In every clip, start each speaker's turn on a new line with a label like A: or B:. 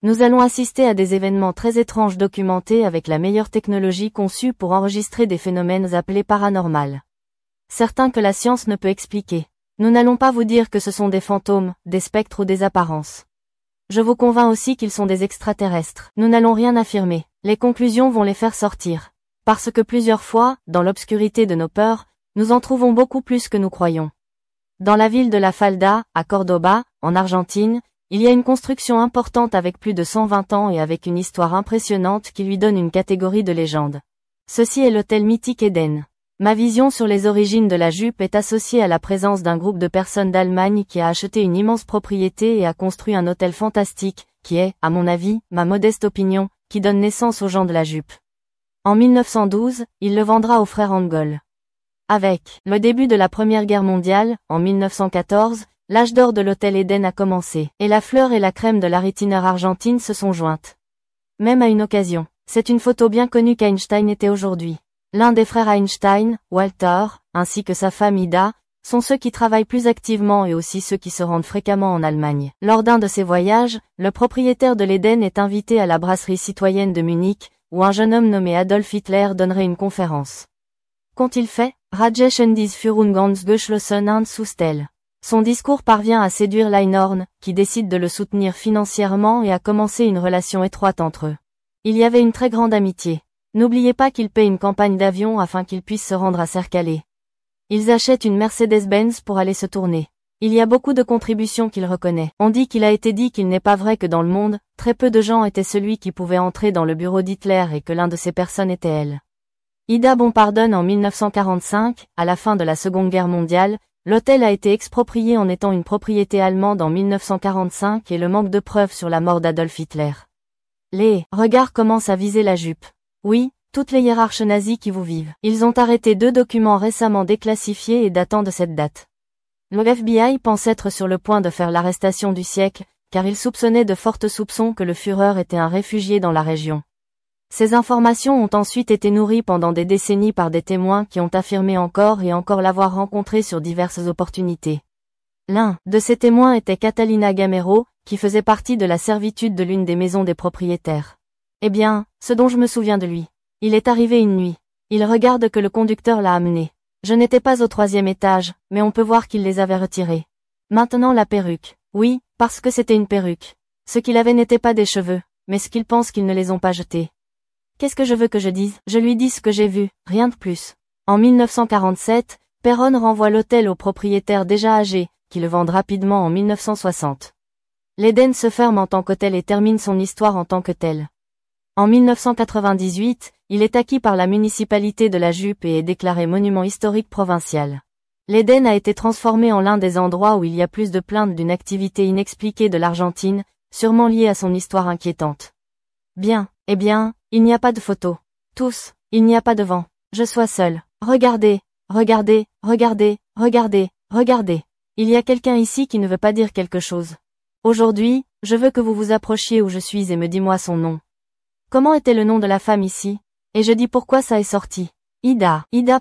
A: Nous allons assister à des événements très étranges documentés avec la meilleure technologie conçue pour enregistrer des phénomènes appelés paranormaux. Certains que la science ne peut expliquer. Nous n'allons pas vous dire que ce sont des fantômes, des spectres ou des apparences. Je vous convainc aussi qu'ils sont des extraterrestres. Nous n'allons rien affirmer. Les conclusions vont les faire sortir. Parce que plusieurs fois, dans l'obscurité de nos peurs, nous en trouvons beaucoup plus que nous croyons. Dans la ville de La Falda, à Cordoba, en Argentine, il y a une construction importante avec plus de 120 ans et avec une histoire impressionnante qui lui donne une catégorie de légende. Ceci est l'hôtel mythique Eden. Ma vision sur les origines de la jupe est associée à la présence d'un groupe de personnes d'Allemagne qui a acheté une immense propriété et a construit un hôtel fantastique, qui est, à mon avis, ma modeste opinion, qui donne naissance aux gens de la jupe. En 1912, il le vendra aux frères Angol. Avec le début de la Première Guerre mondiale, en 1914, l'âge d'or de l'hôtel Eden a commencé, et la fleur et la crème de la rétineur argentine se sont jointes. Même à une occasion. C'est une photo bien connue qu'Einstein était aujourd'hui. L'un des frères Einstein, Walter, ainsi que sa femme Ida, sont ceux qui travaillent plus activement et aussi ceux qui se rendent fréquemment en Allemagne. Lors d'un de ces voyages, le propriétaire de l'Eden est invité à la brasserie citoyenne de Munich, où un jeune homme nommé Adolf Hitler donnerait une conférence. Qu'ont-ils fait? Rajesh dies Führung ganz geschlossen und Sustel. Son discours parvient à séduire Leinhorn, qui décide de le soutenir financièrement et à commencer une relation étroite entre eux. Il y avait une très grande amitié. N'oubliez pas qu'il paie une campagne d'avion afin qu'il puisse se rendre à Cercalé. Ils achètent une Mercedes-Benz pour aller se tourner. Il y a beaucoup de contributions qu'il reconnaît. On dit qu'il a été dit qu'il n'est pas vrai que dans le monde, très peu de gens étaient celui qui pouvait entrer dans le bureau d'Hitler et que l'un de ces personnes était elle. Ida Bompardon en 1945, à la fin de la Seconde Guerre mondiale, l'hôtel a été exproprié en étant une propriété allemande en 1945 et le manque de preuves sur la mort d'Adolf Hitler. Les regards commencent à viser la jupe. Oui, toutes les hiérarches nazis qui vous vivent. Ils ont arrêté 2 documents récemment déclassifiés et datant de cette date. Le FBI pense être sur le point de faire l'arrestation du siècle, car il soupçonnait de forts soupçons que le Führer était un réfugié dans la région. Ces informations ont ensuite été nourries pendant des décennies par des témoins qui ont affirmé encore et encore l'avoir rencontré sur diverses opportunités. L'un de ces témoins était Catalina Gamero, qui faisait partie de la servitude de l'une des maisons des propriétaires. Eh bien, ce dont je me souviens de lui. Il est arrivé une nuit. Il regarde que le conducteur l'a amené. Je n'étais pas au 3e étage, mais on peut voir qu'il les avait retirés. Maintenant la perruque. Oui, parce que c'était une perruque. Ce qu'il avait n'était pas des cheveux, mais ce qu'il pense qu'ils ne les ont pas jetés. Qu'est-ce que je veux que je dise? Je lui dis ce que j'ai vu, rien de plus. En 1947, Perron renvoie l'hôtel au propriétaire déjà âgé, qui le vendent rapidement en 1960. L'Eden se ferme en tant qu'hôtel et termine son histoire en tant que tel. En 1998, il est acquis par la municipalité de la Jupe et est déclaré monument historique provincial. L'Eden a été transformé en l'un des endroits où il y a plus de plaintes d'une activité inexpliquée de l'Argentine, sûrement liée à son histoire inquiétante. Bien, eh bien, il n'y a pas de photos. Tous, il n'y a pas de vent. Je sois seul. Regardez, regardez, regardez, regardez, regardez. Il y a quelqu'un ici qui ne veut pas dire quelque chose. Aujourd'hui, je veux que vous vous approchiez où je suis et me dis-moi son nom. Comment était le nom de la femme ici? Et je dis pourquoi ça est sorti. Ida. Ida.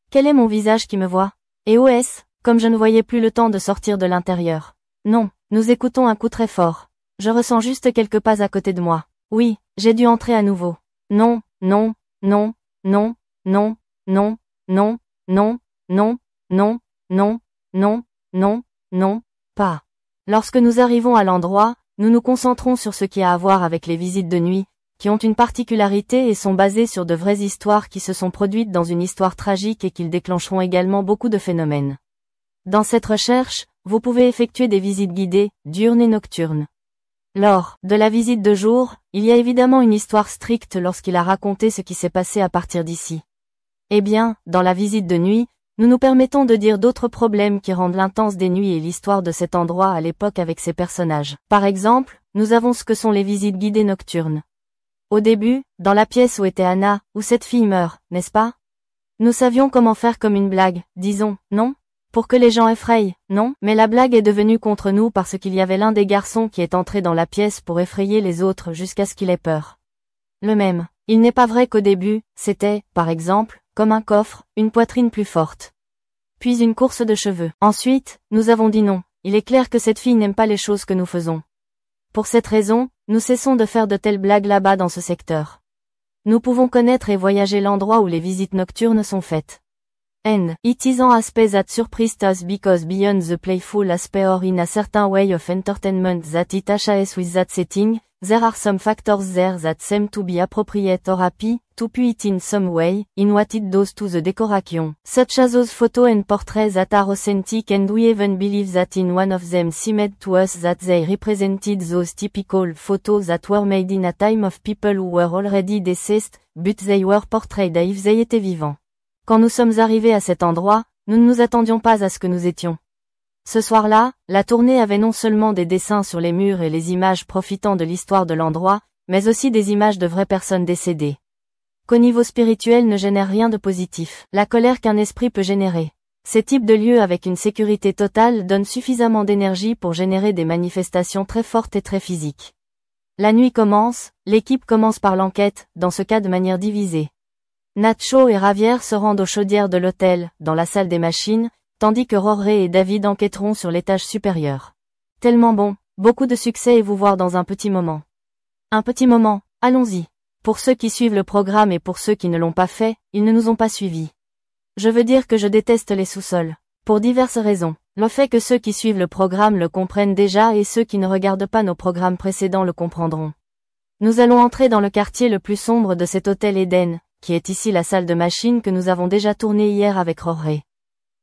A: Quel est mon visage qui me voit? Et où est-ce? Comme je ne voyais plus le temps de sortir de l'intérieur. Non, nous écoutons un coup très fort. Je ressens juste quelques pas à côté de moi. Oui, j'ai dû entrer à nouveau. Non, non, non, non, non, non, non, non, non, non, non, non, non, non, pas. Lorsque nous arrivons à l'endroit, nous nous concentrons sur ce qui a à voir avec les visites de nuit, qui ont une particularité et sont basées sur de vraies histoires qui se sont produites dans une histoire tragique et qui déclencheront également beaucoup de phénomènes. Dans cette recherche, vous pouvez effectuer des visites guidées, diurnes et nocturnes. Lors de la visite de jour, il y a évidemment une histoire stricte lorsqu'il a raconté ce qui s'est passé à partir d'ici. Eh bien, dans la visite de nuit, nous nous permettons de dire d'autres problèmes qui rendent l'intense des nuits et l'histoire de cet endroit à l'époque avec ses personnages. Par exemple, nous avons ce que sont les visites guidées nocturnes. Au début, dans la pièce où était Anna, où cette fille meurt, n'est-ce pas? Nous savions comment faire comme une blague, disons, non? Pour que les gens effrayent, non? Mais la blague est devenue contre nous parce qu'il y avait l'un des garçons qui est entré dans la pièce pour effrayer les autres jusqu'à ce qu'il ait peur. Le même. Il n'est pas vrai qu'au début, c'était, par exemple, comme un coffre, une poitrine plus forte. Puis une course de cheveux. Ensuite, nous avons dit non. Il est clair que cette fille n'aime pas les choses que nous faisons. Pour cette raison, nous cessons de faire de telles blagues là-bas dans ce secteur. Nous pouvons connaître et voyager l'endroit où les visites nocturnes sont faites. And it is an aspect that surprised us because beyond the playful aspect or in a certain way of entertainment that it has with that setting, there are some factors there that seem to be appropriate or happy, to put it in some way, in what it does to the decoration, such as those photos and portraits that are authentic and we even believe that in one of them seemed to us that they represented those typical photos that were made in a time of people who were already deceased, but they were portrayed as if they étaient vivants. Quand nous sommes arrivés à cet endroit, nous ne nous attendions pas à ce que nous étions. Ce soir-là, la tournée avait non seulement des dessins sur les murs et les images profitant de l'histoire de l'endroit, mais aussi des images de vraies personnes décédées. Qu'au niveau spirituel ne génère rien de positif, la colère qu'un esprit peut générer. Ces types de lieux avec une sécurité totale donnent suffisamment d'énergie pour générer des manifestations très fortes et très physiques. La nuit commence, l'équipe commence par l'enquête, dans ce cas de manière divisée. Nacho et Javier se rendent aux chaudières de l'hôtel, dans la salle des machines, tandis que Roré et David enquêteront sur l'étage supérieur. Tellement bon, beaucoup de succès et vous voir dans un petit moment. Un petit moment, allons-y. Pour ceux qui suivent le programme et pour ceux qui ne l'ont pas fait, ils ne nous ont pas suivis. Je veux dire que je déteste les sous-sols. Pour diverses raisons. Le fait que ceux qui suivent le programme le comprennent déjà et ceux qui ne regardent pas nos programmes précédents le comprendront. Nous allons entrer dans le quartier le plus sombre de cet hôtel Eden, qui est ici la salle de machine que nous avons déjà tournée hier avec Roré.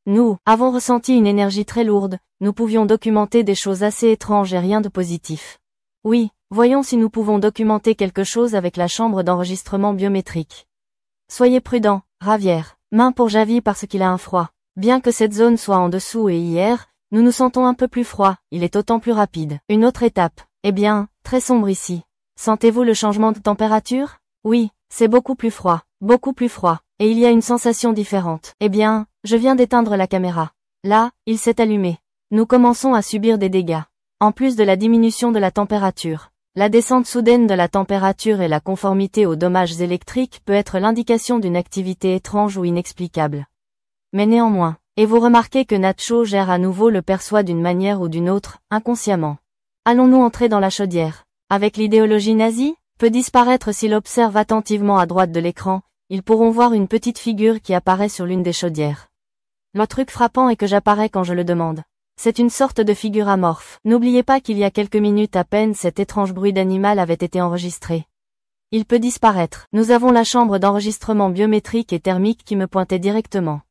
A: Nous avons ressenti une énergie très lourde, nous pouvions documenter des choses assez étranges et rien de positif. Oui, voyons si nous pouvons documenter quelque chose avec la chambre d'enregistrement biométrique. Soyez prudent, Javier. Main pour Javi parce qu'il a un froid. Bien que cette zone soit en dessous et hier, nous nous sentons un peu plus froid, il est autant plus rapide. Une autre étape. Eh bien, très sombre ici. Sentez-vous le changement de température? Oui, c'est beaucoup plus froid, et il y a une sensation différente. Eh bien, je viens d'éteindre la caméra. Là, il s'est allumé. Nous commençons à subir des dégâts. En plus de la diminution de la température. La descente soudaine de la température et la conformité aux dommages électriques peut être l'indication d'une activité étrange ou inexplicable. Mais néanmoins, et vous remarquez que Nacho gère à nouveau le perçoit d'une manière ou d'une autre, inconsciemment. Allons-nous entrer dans la chaudière? Avec l'idéologie nazie, peut disparaître s'il observe attentivement à droite de l'écran, ils pourront voir une petite figure qui apparaît sur l'une des chaudières. Le truc frappant est que j'apparais quand je le demande. C'est une sorte de figure amorphe. N'oubliez pas qu'il y a quelques minutes à peine cet étrange bruit d'animal avait été enregistré. Il peut disparaître. Nous avons la chambre d'enregistrement biométrique et thermique qui me pointait directement.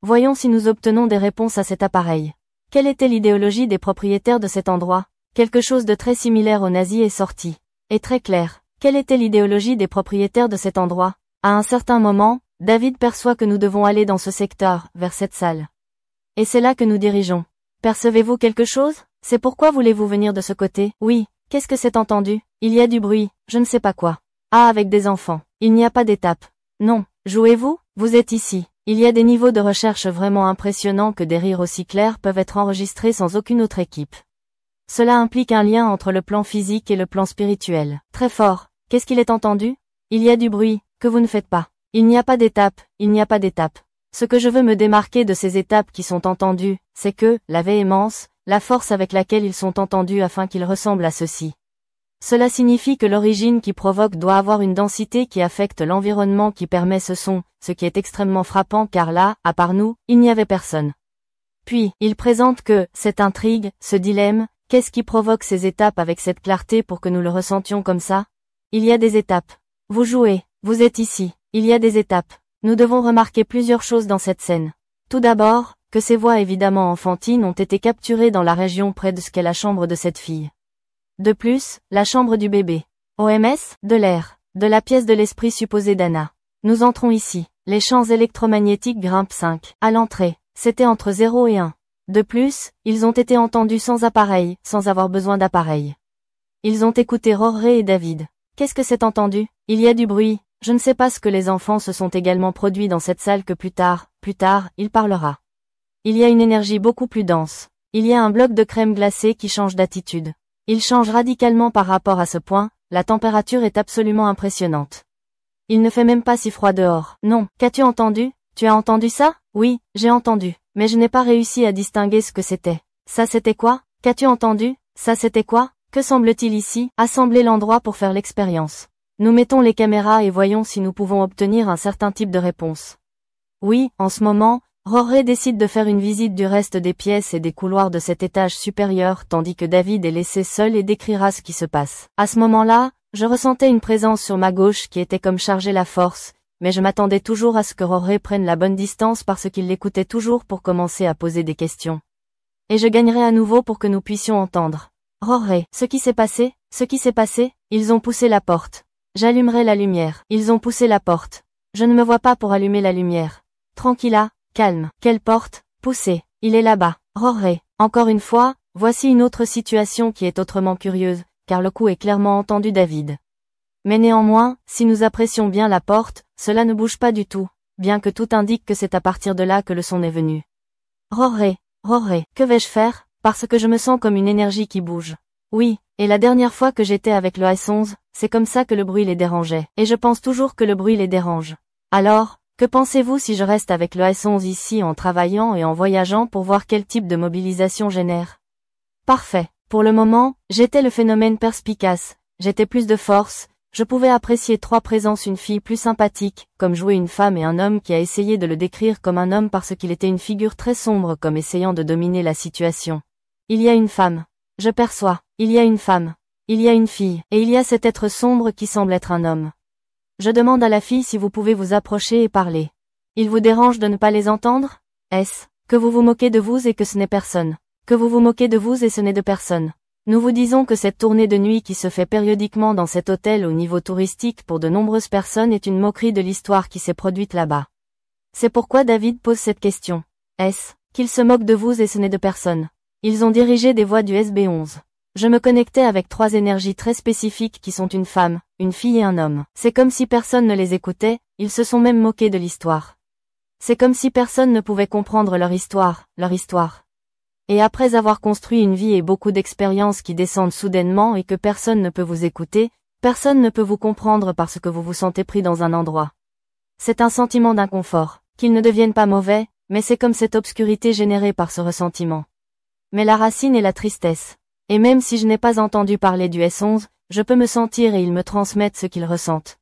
A: Voyons si nous obtenons des réponses à cet appareil. Quelle était l'idéologie des propriétaires de cet endroit? Quelque chose de très similaire aux nazis est sorti. Et très clair. Quelle était l'idéologie des propriétaires de cet endroit? À un certain moment, David perçoit que nous devons aller dans ce secteur, vers cette salle. Et c'est là que nous dirigeons. Percevez-vous quelque chose? C'est pourquoi voulez-vous venir de ce côté? Oui. Qu'est-ce que c'est entendu? Il y a du bruit, je ne sais pas quoi. Ah, avec des enfants. Il n'y a pas d'étape. Non. Jouez-vous? Vous êtes ici. Il y a des niveaux de recherche vraiment impressionnants que des rires aussi clairs peuvent être enregistrés sans aucune autre équipe. Cela implique un lien entre le plan physique et le plan spirituel. Très fort. Qu'est-ce qu'il est entendu? Il y a du bruit, que vous ne faites pas. Il n'y a pas d'étape, il n'y a pas d'étape. Ce que je veux me démarquer de ces étapes qui sont entendues, c'est que, la véhémence, la force avec laquelle ils sont entendus afin qu'ils ressemblent à ceci. Cela signifie que l'origine qui provoque doit avoir une densité qui affecte l'environnement qui permet ce son, ce qui est extrêmement frappant car là, à part nous, il n'y avait personne. Puis, il présente que, cette intrigue, ce dilemme, qu'est-ce qui provoque ces étapes avec cette clarté pour que nous le ressentions comme ça? Il y a des étapes. Vous jouez, vous êtes ici, il y a des étapes. Nous devons remarquer plusieurs choses dans cette scène. Tout d'abord, que ces voix évidemment enfantines ont été capturées dans la région près de ce qu'est la chambre de cette fille. De plus, la chambre du bébé. OMS, de l'air, de la pièce de l'esprit supposé d'Anna. Nous entrons ici. Les champs électromagnétiques grimpent 5. À l'entrée, c'était entre 0 et 1. De plus, ils ont été entendus sans appareil, sans avoir besoin d'appareil. Ils ont écouté Roré et David. Qu'est-ce que c'est entendu? Il y a du bruit. Je ne sais pas ce que les enfants se sont également produits dans cette salle que plus tard, il parlera. Il y a une énergie beaucoup plus dense. Il y a un bloc de crème glacée qui change d'attitude. Il change radicalement par rapport à ce point, la température est absolument impressionnante. Il ne fait même pas si froid dehors. Non, qu'as-tu entendu? Tu as entendu ça? Oui, j'ai entendu, mais je n'ai pas réussi à distinguer ce que c'était. Ça c'était quoi? Qu'as-tu entendu? Ça c'était quoi? Que semble-t-il ici? Assembler l'endroit pour faire l'expérience. Nous mettons les caméras et voyons si nous pouvons obtenir un certain type de réponse. Oui, en ce moment, Rory décide de faire une visite du reste des pièces et des couloirs de cet étage supérieur tandis que David est laissé seul et décrira ce qui se passe. À ce moment-là, je ressentais une présence sur ma gauche qui était comme charger la force, mais je m'attendais toujours à ce que Rory prenne la bonne distance parce qu'il l'écoutait toujours pour commencer à poser des questions. Et je gagnerais à nouveau pour que nous puissions entendre. Rory, ce qui s'est passé, ils ont poussé la porte. J'allumerai la lumière. Ils ont poussé la porte. Je ne me vois pas pour allumer la lumière. Tranquilla. Calme. Quelle porte? Poussée. Il est là-bas. Rory. Encore une fois, voici une autre situation qui est autrement curieuse, car le coup est clairement entendu David. Mais néanmoins, si nous apprécions bien la porte, cela ne bouge pas du tout, bien que tout indique que c'est à partir de là que le son est venu. Rory, que vais-je faire? Parce que je me sens comme une énergie qui bouge. Oui, et la dernière fois que j'étais avec le S11, c'est comme ça que le bruit les dérangeait, et je pense toujours que le bruit les dérange. Alors, que pensez-vous si je reste avec le S11 ici en travaillant et en voyageant pour voir quel type de mobilisation génère? Parfait. Pour le moment, j'étais le phénomène perspicace, j'étais plus de force, je pouvais apprécier trois présences, une fille plus sympathique, comme jouer une femme et un homme qui a essayé de le décrire comme un homme parce qu'il était une figure très sombre comme essayant de dominer la situation. Il y a une femme. Je perçois. Il y a une femme. Il y a une fille. Et il y a cet être sombre qui semble être un homme. Je demande à la fille si vous pouvez vous approcher et parler. Il vous dérange de ne pas les entendre? Est-ce que vous vous moquez de vous et que ce n'est personne? Que vous vous moquez de vous et ce n'est de personne? Nous vous disons que cette tournée de nuit qui se fait périodiquement dans cet hôtel au niveau touristique pour de nombreuses personnes est une moquerie de l'histoire qui s'est produite là-bas. C'est pourquoi David pose cette question. Est-ce qu'ils se moquent de vous et ce n'est de personne? Ils ont dirigé des voix du SB11. Je me connectais avec trois énergies très spécifiques qui sont une femme, une fille et un homme. C'est comme si personne ne les écoutait, ils se sont même moqués de l'histoire. C'est comme si personne ne pouvait comprendre leur histoire. Et après avoir construit une vie et beaucoup d'expériences qui descendent soudainement et que personne ne peut vous écouter, personne ne peut vous comprendre parce que vous vous sentez pris dans un endroit. C'est un sentiment d'inconfort, qu'ils ne deviennent pas mauvais, mais c'est comme cette obscurité générée par ce ressentiment. Mais la racine est la tristesse. Et même si je n'ai pas entendu parler du S11, je peux me sentir et ils me transmettent ce qu'ils ressentent.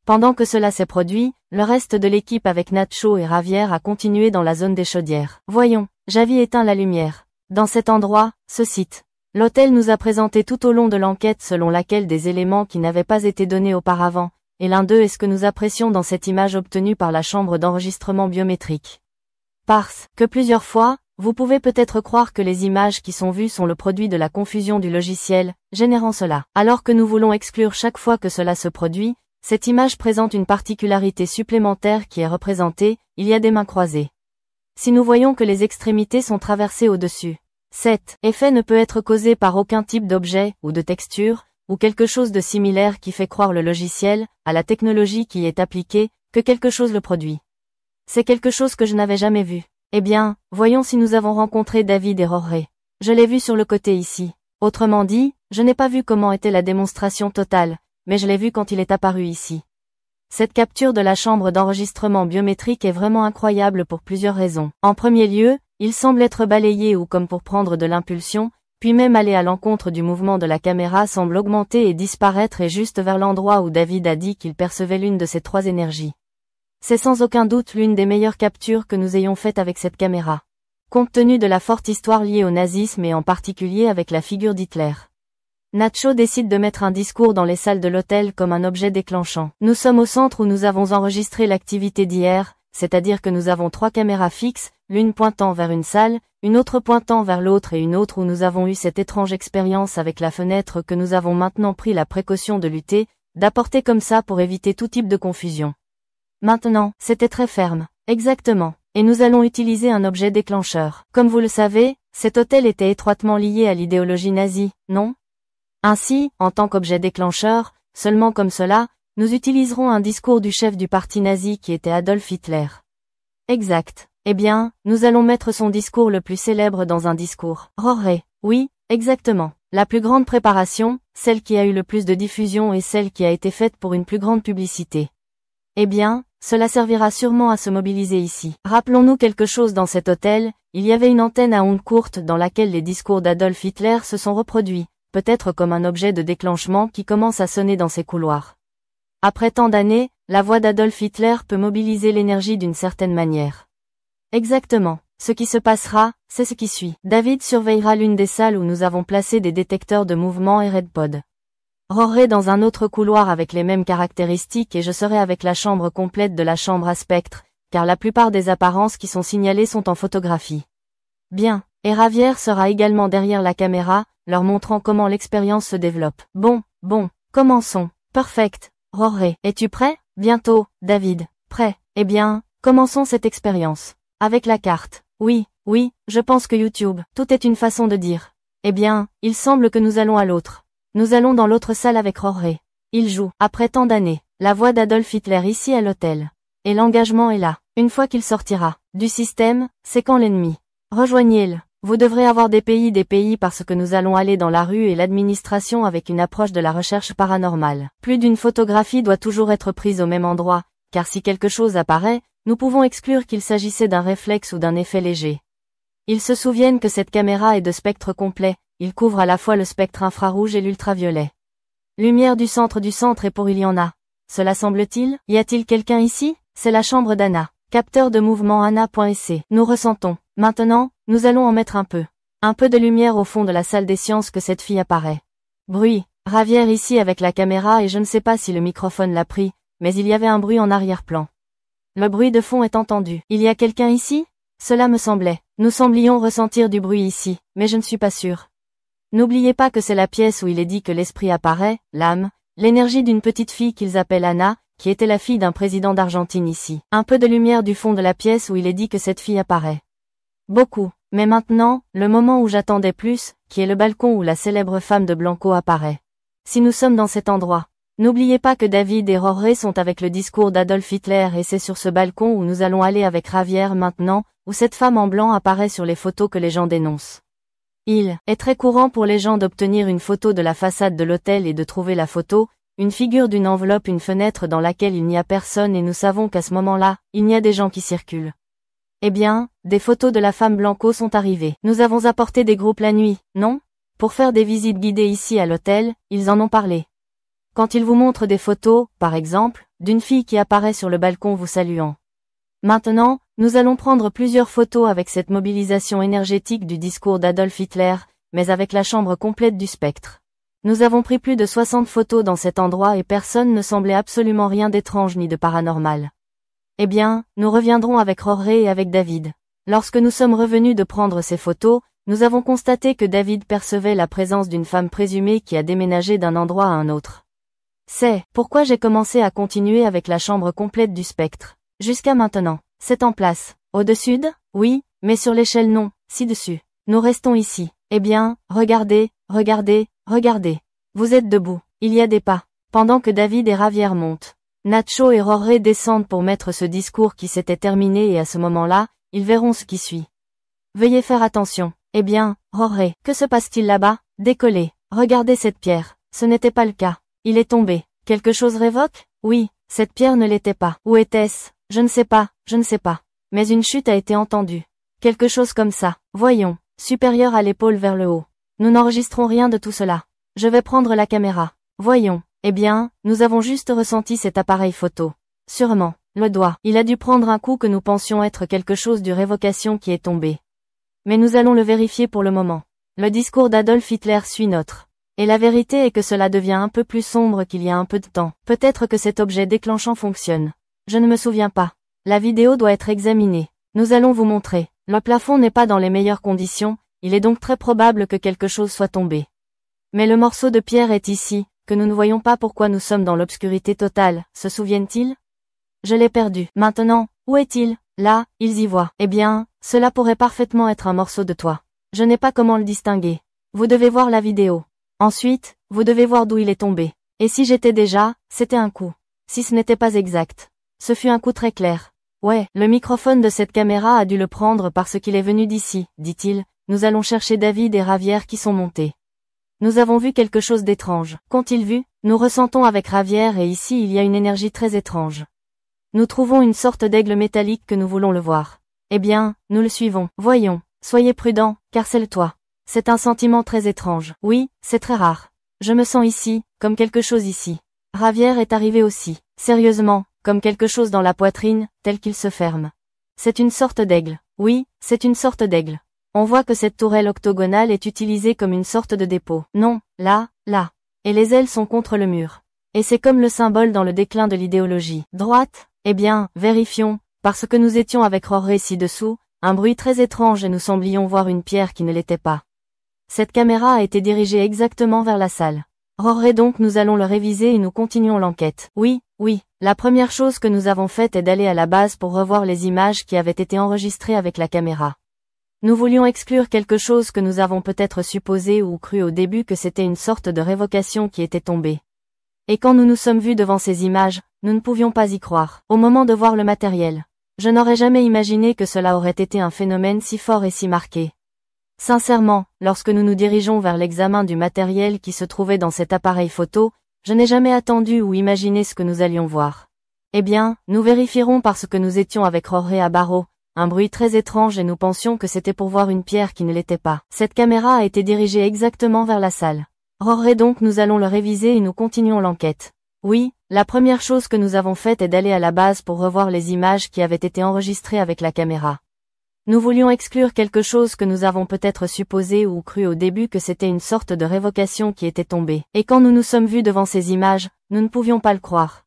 A: Pendant que cela s'est produit, le reste de l'équipe avec Nacho et Ravière a continué dans la zone des chaudières. Voyons, Javi éteint la lumière. Dans cet endroit, ce site. L'hôtel nous a présenté tout au long de l'enquête selon laquelle des éléments qui n'avaient pas été donnés auparavant, et l'un d'eux est ce que nous apprécions dans cette image obtenue par la chambre d'enregistrement biométrique. Parce que plusieurs fois, vous pouvez peut-être croire que les images qui sont vues sont le produit de la confusion du logiciel, générant cela. Alors que nous voulons exclure chaque fois que cela se produit, cette image présente une particularité supplémentaire qui est représentée, il y a des mains croisées. Si nous voyons que les extrémités sont traversées au-dessus, cet effet ne peut être causé par aucun type d'objet, ou de texture, ou quelque chose de similaire qui fait croire le logiciel, à la technologie qui y est appliquée, que quelque chose le produit. C'est quelque chose que je n'avais jamais vu. Eh bien, voyons si nous avons rencontré David et Rory. Je l'ai vu sur le côté ici. Autrement dit, je n'ai pas vu comment était la démonstration totale, mais je l'ai vu quand il est apparu ici. Cette capture de la chambre d'enregistrement biométrique est vraiment incroyable pour plusieurs raisons. En premier lieu, il semble être balayé ou comme pour prendre de l'impulsion, puis même aller à l'encontre du mouvement de la caméra semble augmenter et disparaître et juste vers l'endroit où David a dit qu'il percevait l'une de ces trois énergies. C'est sans aucun doute l'une des meilleures captures que nous ayons faites avec cette caméra. Compte tenu de la forte histoire liée au nazisme et en particulier avec la figure d'Hitler. Nacho décide de mettre un discours dans les salles de l'hôtel comme un objet déclenchant. Nous sommes au centre où nous avons enregistré l'activité d'hier, c'est-à-dire que nous avons trois caméras fixes, l'une pointant vers une salle, une autre pointant vers l'autre et une autre où nous avons eu cette étrange expérience avec la fenêtre que nous avons maintenant pris la précaution de lutter, d'apporter comme ça pour éviter tout type de confusion. Maintenant, c'était très ferme. Exactement. Et nous allons utiliser un objet déclencheur. Comme vous le savez, cet hôtel était étroitement lié à l'idéologie nazie, non? Ainsi, en tant qu'objet déclencheur, seulement comme cela, nous utiliserons un discours du chef du parti nazi qui était Adolf Hitler. Exact. Eh bien, nous allons mettre son discours le plus célèbre dans un discours. Rory. Oui, exactement. La plus grande préparation, celle qui a eu le plus de diffusion et celle qui a été faite pour une plus grande publicité. Eh bien, cela servira sûrement à se mobiliser ici. Rappelons-nous quelque chose dans cet hôtel, il y avait une antenne à ondes courtes dans laquelle les discours d'Adolf Hitler se sont reproduits. peut-être comme un objet de déclenchement qui commence à sonner dans ces couloirs. Après tant d'années, la voix d'Adolf Hitler peut mobiliser l'énergie d'une certaine manière. Exactement. Ce qui se passera, c'est ce qui suit. David surveillera l'une des salles où nous avons placé des détecteurs de mouvement et RedPod. Rory dans un autre couloir avec les mêmes caractéristiques et je serai avec la chambre complète de la chambre à spectre, car la plupart des apparences qui sont signalées sont en photographie. Bien, et Javier sera également derrière la caméra, leur montrant comment l'expérience se développe. Bon, commençons. Perfect. Rory, es-tu prêt? Bientôt, David. Prêt. Eh bien, commençons cette expérience. Avec la carte. Oui, je pense que YouTube, tout est une façon de dire. Eh bien, il semble que nous allons à l'autre. Nous allons dans l'autre salle avec Rory. Il joue, après tant d'années, la voix d'Adolf Hitler ici à l'hôtel. Et l'engagement est là. Une fois qu'il sortira du système, c'est quand l'ennemi. Rejoignez-le. Vous devrez avoir des pays parce que nous allons aller dans la rue et l'administration avec une approche de la recherche paranormale. Plus d'une photographie doit toujours être prise au même endroit, car si quelque chose apparaît, nous pouvons exclure qu'il s'agissait d'un réflexe ou d'un effet léger. Ils se souviennent que cette caméra est de spectre complet, il couvre à la fois le spectre infrarouge et l'ultraviolet. Lumière du centre et pour il y en a. Cela semble-t-il? Y a-t-il quelqu'un ici? C'est la chambre d'Anna. Capteur de mouvement Anna.sc. Nous ressentons. Maintenant, nous allons en mettre un peu. Un peu de lumière au fond de la salle des sciences que cette fille apparaît. Bruit. Javier ici avec la caméra et je ne sais pas si le microphone l'a pris, mais il y avait un bruit en arrière-plan. Le bruit de fond est entendu. Il y a quelqu'un ici? Cela me semblait. Nous semblions ressentir du bruit ici, mais je ne suis pas sûr. N'oubliez pas que c'est la pièce où il est dit que l'esprit apparaît, l'âme, l'énergie d'une petite fille qu'ils appellent Anna, qui était la fille d'un président d'Argentine ici. Un peu de lumière du fond de la pièce où il est dit que cette fille apparaît. Beaucoup. Mais maintenant, le moment où j'attendais plus, qui est le balcon où la célèbre femme de Blanco apparaît. Si nous sommes dans cet endroit, n'oubliez pas que David et Rory sont avec le discours d'Adolf Hitler et c'est sur ce balcon où nous allons aller avec Javier maintenant, où cette femme en blanc apparaît sur les photos que les gens dénoncent. Il est très courant pour les gens d'obtenir une photo de la façade de l'hôtel et de trouver la photo, une figure d'une enveloppe, une fenêtre dans laquelle il n'y a personne et nous savons qu'à ce moment-là, il y a des gens qui circulent. Eh bien, des photos de la femme Blanco sont arrivées. Nous avons apporté des groupes la nuit, non? Pour faire des visites guidées ici à l'hôtel, ils en ont parlé. Quand ils vous montrent des photos, par exemple, d'une fille qui apparaît sur le balcon vous saluant. Maintenant, nous allons prendre plusieurs photos avec cette mobilisation énergétique du discours d'Adolf Hitler, mais avec la chambre complète du spectre. Nous avons pris plus de 60 photos dans cet endroit et personne ne semblait absolument rien d'étrange ni de paranormal. Eh bien, nous reviendrons avec Rory et avec David. Lorsque nous sommes revenus de prendre ces photos, nous avons constaté que David percevait la présence d'une femme présumée qui a déménagé d'un endroit à un autre. C'est pourquoi j'ai commencé à continuer avec la chambre complète du spectre. Jusqu'à maintenant, c'est en place. Au-dessus de? Oui, mais sur l'échelle non, ci-dessus. Nous restons ici. Eh bien, regardez. Vous êtes debout. Il y a des pas. Pendant que David et Javier montent. Nacho et Rory descendent pour mettre ce discours qui s'était terminé et à ce moment-là, ils verront ce qui suit. Veuillez faire attention. Eh bien, Rory, que se passe-t-il là-bas? Décollez. Regardez cette pierre. Ce n'était pas le cas. Il est tombé. Quelque chose révoque? Oui, cette pierre ne l'était pas. Où était-ce? Je ne sais pas. Mais une chute a été entendue. Quelque chose comme ça. Voyons. Supérieur à l'épaule vers le haut. Nous n'enregistrons rien de tout cela. Je vais prendre la caméra. Voyons. Eh bien, nous avons juste ressenti cet appareil photo. Sûrement. Le doigt. Il a dû prendre un coup que nous pensions être quelque chose du révocation qui est tombé. Mais nous allons le vérifier pour le moment. Le discours d'Adolf Hitler suit notre. Et la vérité est que cela devient un peu plus sombre qu'il y a un peu de temps. Peut-être que cet objet déclenchant fonctionne. Je ne me souviens pas. La vidéo doit être examinée. Nous allons vous montrer. Le plafond n'est pas dans les meilleures conditions, il est donc très probable que quelque chose soit tombé. Mais le morceau de pierre est ici, que nous ne voyons pas pourquoi nous sommes dans l'obscurité totale, se souviennent-ils? Je l'ai perdu. Maintenant, où est-il? Là, ils y voient. Eh bien, cela pourrait parfaitement être un morceau de toit. Je n'ai pas comment le distinguer. Vous devez voir la vidéo. Ensuite, vous devez voir d'où il est tombé. Et si j'étais déjà, c'était un coup. Si ce n'était pas exact. Ce fut un coup très clair. Ouais, le microphone de cette caméra a dû le prendre parce qu'il est venu d'ici, dit-il. Nous allons chercher David et Javier qui sont montés. Nous avons vu quelque chose d'étrange. Qu'ont-ils vu? Nous ressentons avec Javier et ici il y a une énergie très étrange. Nous trouvons une sorte d'aigle métallique que nous voulons le voir. Eh bien, nous le suivons. Voyons. Soyez prudents, car c'est le toit. C'est un sentiment très étrange. Oui, c'est très rare. Je me sens ici, comme quelque chose ici. Javier est arrivé aussi. Sérieusement, comme quelque chose dans la poitrine, tel qu'il se ferme. C'est une sorte d'aigle. Oui, c'est une sorte d'aigle. On voit que cette tourelle octogonale est utilisée comme une sorte de dépôt. Non, là. Et les ailes sont contre le mur. Et c'est comme le symbole dans le déclin de l'idéologie. Droite? Eh bien, vérifions, parce que nous étions avec Jorge ci-dessous, un bruit très étrange et nous semblions voir une pierre qui ne l'était pas. Cette caméra a été dirigée exactement vers la salle. Jorge, donc nous allons le réviser et nous continuons l'enquête. Oui, la première chose que nous avons faite est d'aller à la base pour revoir les images qui avaient été enregistrées avec la caméra. Nous voulions exclure quelque chose que nous avons peut-être supposé ou cru au début que c'était une sorte de révocation qui était tombée. Et quand nous nous sommes vus devant ces images, nous ne pouvions pas y croire. Au moment de voir le matériel, je n'aurais jamais imaginé que cela aurait été un phénomène si fort et si marqué. Sincèrement, lorsque nous nous dirigeons vers l'examen du matériel qui se trouvait dans cet appareil photo, je n'ai jamais attendu ou imaginé ce que nous allions voir. Eh bien, nous vérifierons parce que nous étions avec Jorge à Barreau, un bruit très étrange et nous pensions que c'était pour voir une pierre qui ne l'était pas. Cette caméra a été dirigée exactement vers la salle. Jorge, donc nous allons le réviser et nous continuons l'enquête. Oui, la première chose que nous avons faite est d'aller à la base pour revoir les images qui avaient été enregistrées avec la caméra. Nous voulions exclure quelque chose que nous avons peut-être supposé ou cru au début que c'était une sorte de révocation qui était tombée. Et quand nous nous sommes vus devant ces images, nous ne pouvions pas le croire.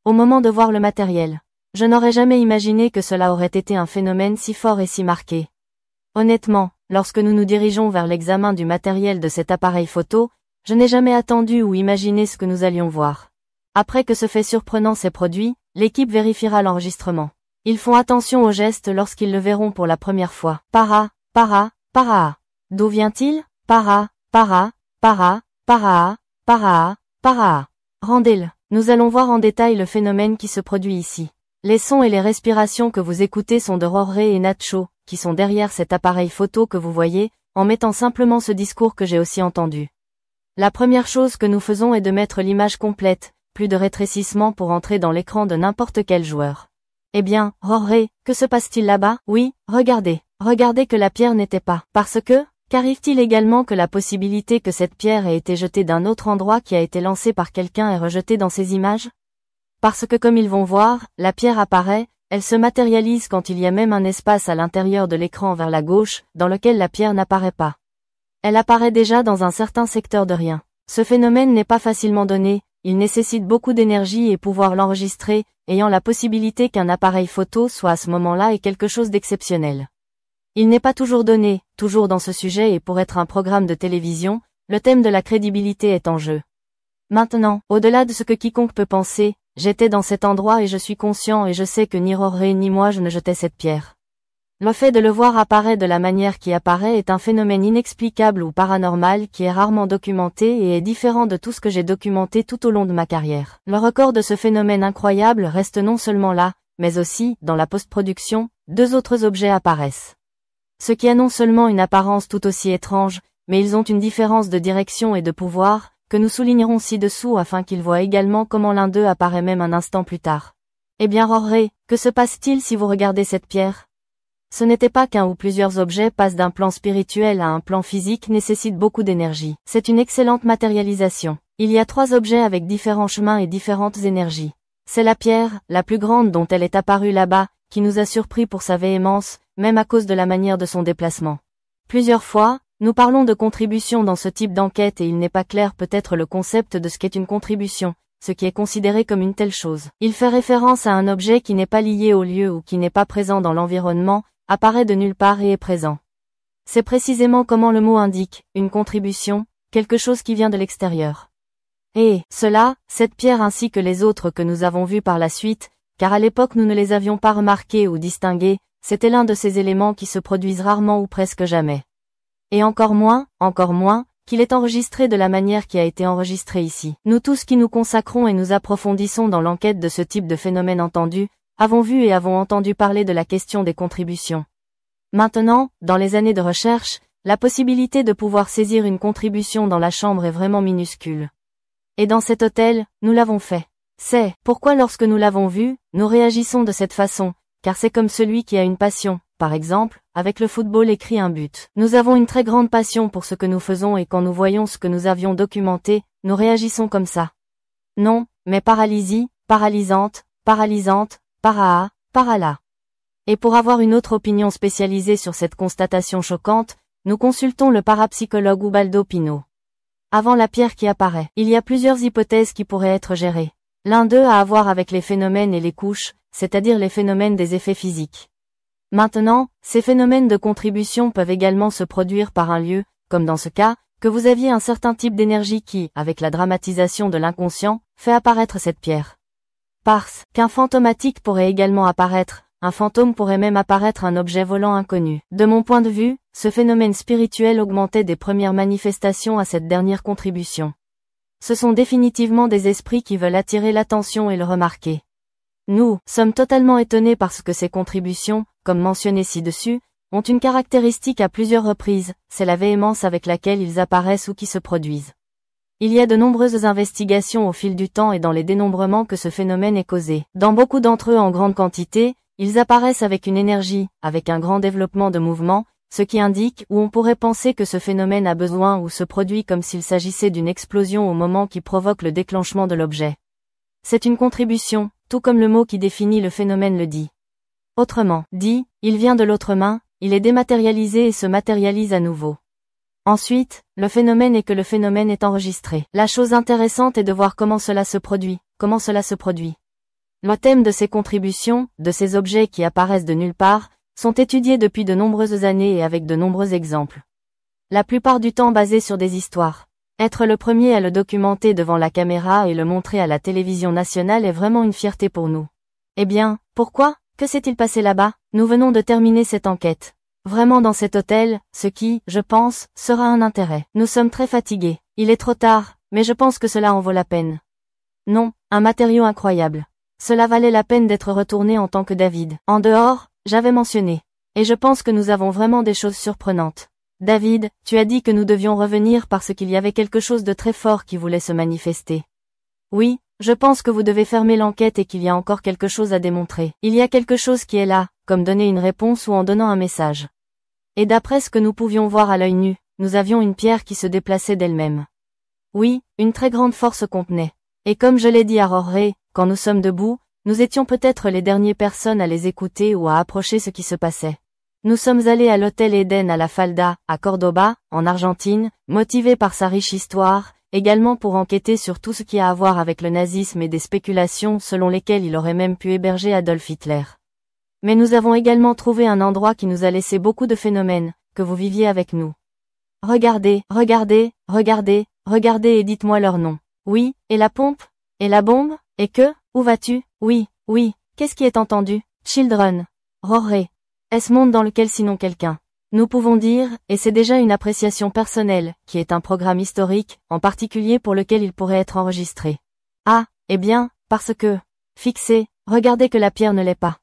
A: Au moment de voir le matériel, je n'aurais jamais imaginé que cela aurait été un phénomène si fort et si marqué. Honnêtement, lorsque nous nous dirigeons vers l'examen du matériel de cet appareil photo, je n'ai jamais attendu ou imaginé ce que nous allions voir. Après que ce fait surprenant s'est produit, l'équipe vérifiera l'enregistrement. Ils font attention aux gestes lorsqu'ils le verront pour la première fois. Para. D'où vient-il? Para. Rendez-le. Nous allons voir en détail le phénomène qui se produit ici. Les sons et les respirations que vous écoutez sont de Jorge et Nacho, qui sont derrière cet appareil photo que vous voyez, en mettant simplement ce discours que j'ai aussi entendu. La première chose que nous faisons est de mettre l'image complète, plus de rétrécissement pour entrer dans l'écran de n'importe quel joueur. Eh bien, Jorge, que se passe-t-il là-bas? Oui, regardez que la pierre n'était pas. Parce que, qu'arrive-t-il également que la possibilité que cette pierre ait été jetée d'un autre endroit qui a été lancé par quelqu'un est rejetée dans ces images? Parce que comme ils vont voir, la pierre apparaît, elle se matérialise quand il y a même un espace à l'intérieur de l'écran vers la gauche, dans lequel la pierre n'apparaît pas. Elle apparaît déjà dans un certain secteur de rien. Ce phénomène n'est pas facilement donné, il nécessite beaucoup d'énergie et pouvoir l'enregistrer, ayant la possibilité qu'un appareil photo soit à ce moment-là est quelque chose d'exceptionnel. Il n'est pas toujours donné, toujours dans ce sujet et pour être un programme de télévision, le thème de la crédibilité est en jeu. Maintenant, au-delà de ce que quiconque peut penser, j'étais dans cet endroit et je suis conscient et je sais que ni Jorge ni moi je ne jetais cette pierre. Le fait de le voir apparaître de la manière qui apparaît est un phénomène inexplicable ou paranormal qui est rarement documenté et est différent de tout ce que j'ai documenté tout au long de ma carrière. Le record de ce phénomène incroyable reste non seulement là, mais aussi, dans la post-production, 2 autres objets apparaissent. Ce qui a non seulement une apparence tout aussi étrange, mais ils ont une différence de direction et de pouvoir, que nous soulignerons ci-dessous afin qu'ils voient également comment l'un d'eux apparaît même un instant plus tard. Eh bien Jorge, que se passe-t-il si vous regardez cette pierre? Ce n'était pas qu'un ou plusieurs objets passent d'un plan spirituel à un plan physique nécessite beaucoup d'énergie. C'est une excellente matérialisation. Il y a 3 objets avec différents chemins et différentes énergies. C'est la pierre, la plus grande dont elle est apparue là-bas, qui nous a surpris pour sa véhémence, même à cause de la manière de son déplacement. Plusieurs fois, nous parlons de contribution dans ce type d'enquête et il n'est pas clair peut-être le concept de ce qu'est une contribution, ce qui est considéré comme une telle chose. Il fait référence à un objet qui n'est pas lié au lieu ou qui n'est pas présent dans l'environnement, apparaît de nulle part et est présent. C'est précisément comment le mot indique, une contribution, quelque chose qui vient de l'extérieur. Et, cela, cette pierre ainsi que les autres que nous avons vus par la suite, car à l'époque nous ne les avions pas remarqués ou distingués, c'était l'un de ces éléments qui se produisent rarement ou presque jamais. Et encore moins, qu'il est enregistré de la manière qui a été enregistré ici. Nous tous qui nous consacrons et nous approfondissons dans l'enquête de ce type de phénomène entendu, avons vu et avons entendu parler de la question des contributions. Maintenant, dans les années de recherche, la possibilité de pouvoir saisir une contribution dans la chambre est vraiment minuscule. Et dans cet hôtel, nous l'avons fait. C'est pourquoi lorsque nous l'avons vu, nous réagissons de cette façon, car c'est comme celui qui a une passion, par exemple, avec le football écrit un but. Nous avons une très grande passion pour ce que nous faisons et quand nous voyons ce que nous avions documenté, nous réagissons comme ça. Non, mais paralysie, paralysante, paralysante, parala. Et pour avoir une autre opinion spécialisée sur cette constatation choquante, nous consultons le parapsychologue Ubaldo Pino. Avant la pierre qui apparaît, il y a plusieurs hypothèses qui pourraient être gérées. L'un d'eux a à voir avec les phénomènes et les couches, c'est-à-dire les phénomènes des effets physiques. Maintenant, ces phénomènes de contribution peuvent également se produire par un lieu, comme dans ce cas, que vous aviez un certain type d'énergie qui, avec la dramatisation de l'inconscient, fait apparaître cette pierre. Parce qu'un fantomatique pourrait également apparaître, un fantôme pourrait même apparaître un objet volant inconnu. De mon point de vue, ce phénomène spirituel augmentait des premières manifestations à cette dernière contribution. Ce sont définitivement des esprits qui veulent attirer l'attention et le remarquer. Nous sommes totalement étonnés parce que ces contributions, comme mentionné ci-dessus, ont une caractéristique à plusieurs reprises, c'est la véhémence avec laquelle ils apparaissent ou qui se produisent. Il y a de nombreuses investigations au fil du temps et dans les dénombrements que ce phénomène est causé. Dans beaucoup d'entre eux en grande quantité, ils apparaissent avec une énergie, avec un grand développement de mouvement, ce qui indique ou on pourrait penser que ce phénomène a besoin ou se produit comme s'il s'agissait d'une explosion au moment qui provoque le déclenchement de l'objet. C'est une contribution, tout comme le mot qui définit le phénomène le dit. Autrement dit, il vient de l'autre main, il est dématérialisé et se matérialise à nouveau. Ensuite, le phénomène est que le phénomène est enregistré. La chose intéressante est de voir comment cela se produit. Le thème de ces contributions, de ces objets qui apparaissent de nulle part, sont étudiés depuis de nombreuses années et avec de nombreux exemples. La plupart du temps basés sur des histoires. Être le premier à le documenter devant la caméra et le montrer à la télévision nationale est vraiment une fierté pour nous. Eh bien, pourquoi? Que s'est-il passé là-bas? Nous venons de terminer cette enquête. Vraiment dans cet hôtel, ce qui, je pense, sera un intérêt. Nous sommes très fatigués. Il est trop tard, mais je pense que cela en vaut la peine. Non, un matériau incroyable. Cela valait la peine d'être retourné en tant que David. En dehors, j'avais mentionné. Et je pense que nous avons vraiment des choses surprenantes. David, tu as dit que nous devions revenir parce qu'il y avait quelque chose de très fort qui voulait se manifester. Oui, je pense que vous devez fermer l'enquête et qu'il y a encore quelque chose à démontrer. Il y a quelque chose qui est là, comme donner une réponse ou en donnant un message. Et d'après ce que nous pouvions voir à l'œil nu, nous avions une pierre qui se déplaçait d'elle-même. Oui, une très grande force contenait. Et comme je l'ai dit à Roré, quand nous sommes debout, nous étions peut-être les dernières personnes à les écouter ou à approcher ce qui se passait. Nous sommes allés à l'hôtel Eden à la Falda, à Cordoba, en Argentine, motivés par sa riche histoire, également pour enquêter sur tout ce qui a à voir avec le nazisme et des spéculations selon lesquelles il aurait même pu héberger Adolf Hitler. Mais nous avons également trouvé un endroit qui nous a laissé beaucoup de phénomènes, que vous viviez avec nous. Regardez et dites-moi leur nom. Oui, et la pompe? Et la bombe? Et que? Où vas-tu? Oui, qu'est-ce qui est entendu? Children. Roré. Est-ce monde dans lequel sinon quelqu'un? Nous pouvons dire, et c'est déjà une appréciation personnelle, qui est un programme historique, en particulier pour lequel il pourrait être enregistré. Ah, eh bien, parce que, fixé, regardez que la pierre ne l'est pas.